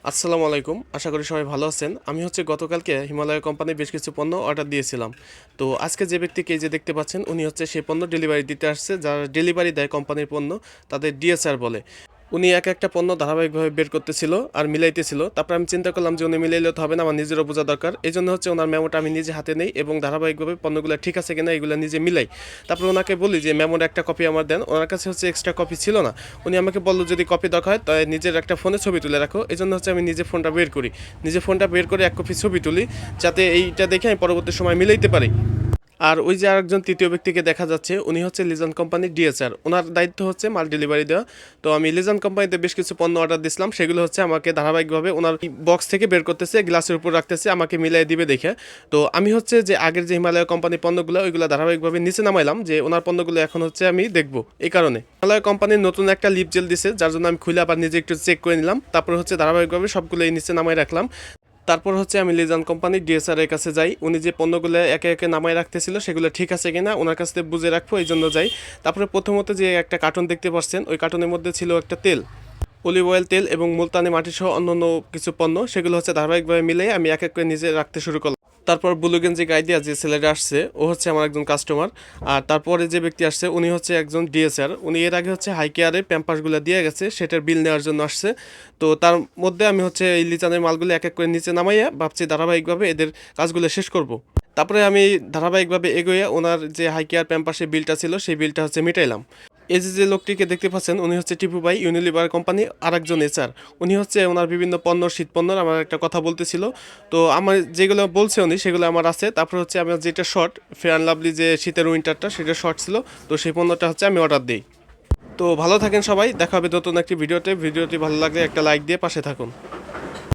আসসালামু আলাইকুম। আশা করি সবাই ভালো আছেন। আমি গতকালকে হিমালয় কোম্পানির বেশ কিছু পণ্য অর্ডার দিয়েছিলাম। তো আজকে যে ব্যক্তিকে এই যে দেখতে পাচ্ছেন, উনি সেই পণ্য ডেলিভারি দিতে আসছে। যারা ডেলিভারি দেয় কোম্পানির পণ্য, তাদের ডিএসআর বলে। উনি একটা পণ্য ধারাবাহিকভাবে বের করতেছিল আর মিলাইতেছিল। তারপর আমি চিন্তা করলাম যে উনি মিলাইলে তো হবে না, আমার নিজেরও বোঝা দরকার। এজন্য ওনার মেমোটা আমি নিজে হাতে নেই এবং ধারাবাহিকভাবে পণ্যগুলো ঠিক আছে কিনা এগুলো নিজে মিলাই। তারপর ওনাকে বলি যে মেমোর একটা কপি আমার দেন। ওনার কাছে এক্সট্রা কপি ছিল না। উনি আমাকে বলল যদি কপি দরকার হয় তাই নিজের একটা ফোনে ছবি তুলে রাখো। এজন্য আমি নিজে ফোনটা বের করি। নিজে ফোনটা বের করে এক কপি ছবি তুলি, যাতে এইটা দেখে আমি পরবর্তী সময় মিলাইতে পারি। আর ওই যে আরেকজন তৃতীয় ব্যক্তিকে দেখা যাচ্ছে, উনি লিজন কোম্পানির ডিএসআর। ওনার দায়িত্ব মাল ডেলিভারি দেওয়া। তো আমি লিজন কোম্পানিতে বেশ কিছু পণ্য অর্ডার দিয়েছিলাম, সেগুলো আমাকে ধারাবাহিকভাবে ওনার বক্স থেকে বের করতেছে, গ্লাসের উপর রাখতেছে, আমাকে মিলাই দিবে দেখে। তো আমি যে আগের যে হিমালয় কোম্পানির পণ্যগুলো ওইগুলো ধারাবাহিকভাবে নিচে নামাইলাম, যে ওনার পণ্যগুলো এখন আমি দেখবো। এই কারণে হিমালয় কোম্পানির নতুন একটা লিপ জেল দিছে, যার জন্য আমি খুলে আবার নিজে একটু চেক করে নিলাম। তারপর ধারাবাহিকভাবে সবগুলো এই নিচে নামাই রাখলাম। তারপর আমি লিজান কোম্পানির ডিএসআর এর কাছে যাই। উনি যে পণ্যগুলো একে একে নামায় রাখতেছিল সেগুলো ঠিক আছে কিনা ওনার কাছ থেকে বুঝে রাখবো, এই জন্য যাই। তারপরে প্রথমত যে একটা কার্টন দেখতে পাচ্ছেন, ওই কার্টনের মধ্যে ছিল একটা তেল, অলিভ অয়েল তেল এবং মুলতানি মাটি সহ অন্যান্য কিছু পণ্য। সেগুলো ধারাবাহিকভাবে মিলে আমি এক এক করে নিজে রাখতে শুরু করলাম। তারপর ব্লু গেঞ্জি গায়ে দিয়া যে ছেলেটা আসছে, ও আমার একজন কাস্টমার। আর তারপরে যে ব্যক্তি আসছে উনি একজন ডিএসআর। উনি এর আগে হাই কেয়ারের প্যাম্পাসগুলো দিয়ে গেছে, সেটার বিল নেওয়ার জন্য আসছে। তো তার মধ্যে আমি এই লিচানের মালগুলো এক এক করে নিচে নামাইয়া ভাবছি ধারাবাহিকভাবে এদের কাজগুলো শেষ করব। তারপরে আমি ধারাবাহিকভাবে এগোইয়া ওনার যে হাই কেয়ার প্যাম্পাসের বিলটা ছিল সেই বিলটা মিটাইলাম। এই যে লোকটিকে দেখতে পাচ্ছেন, উনি টিপু ভাই, ইউনিলিভার কোম্পানি আরেকজন এচআর। উনি ওনার বিভিন্ন পণ্য, শীত পণ্যর আমার একটা কথা বলতেছিল। তো আমার যেগুলো বলছে উনি সেগুলো আমার আছে। তারপর আমার যেটা শর্ট ফেয়ার অ্যান্ড লাভলি যে শীতের উইন্টারটা, সেটা শর্ট ছিল। তো সেই পণ্যটা আমি অর্ডার দিই। তো ভালো থাকেন সবাই, দেখা হবে নতুন একটি ভিডিওতে। ভিডিওটি ভালো লাগলে একটা লাইক দিয়ে পাশে থাকুন।